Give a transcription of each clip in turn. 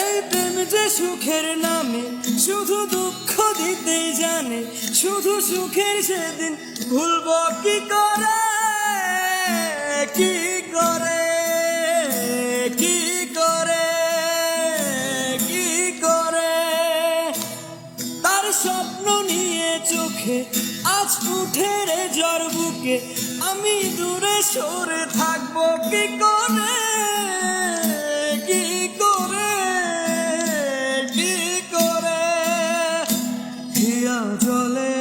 এই প্রেম যে সুখের নামে শুধু দুঃখ দিতেই জানে, শুধু সুখের সেদিন ভুলব কি করে, কি করে, কি করে, কি করে। তার স্বপ্ন নিয়ে চোখে আজ উঠে রে জ্বর বুকে, আমি দূরে সরে থাকবো কি করে, কি করে, কি করে। হিয়া জলে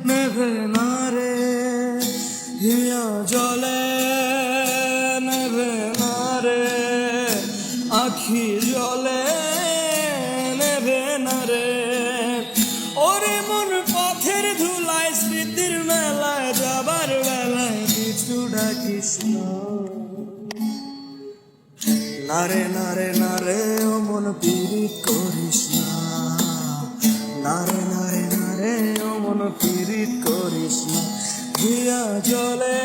নেভে না রে, হিয়া জলে নেভে না রে, আখি জলে নেভে না রে। ওরে মন পথের ধুলায় স্মৃতির মেলায় যাবার বেলায় কিছু ডাকিস না রে, না রে, না রে, ও মন পীড়িত করিস না, না রে, না রে, না রে, ও মন পীড়িত করিস না। হিয়া জলে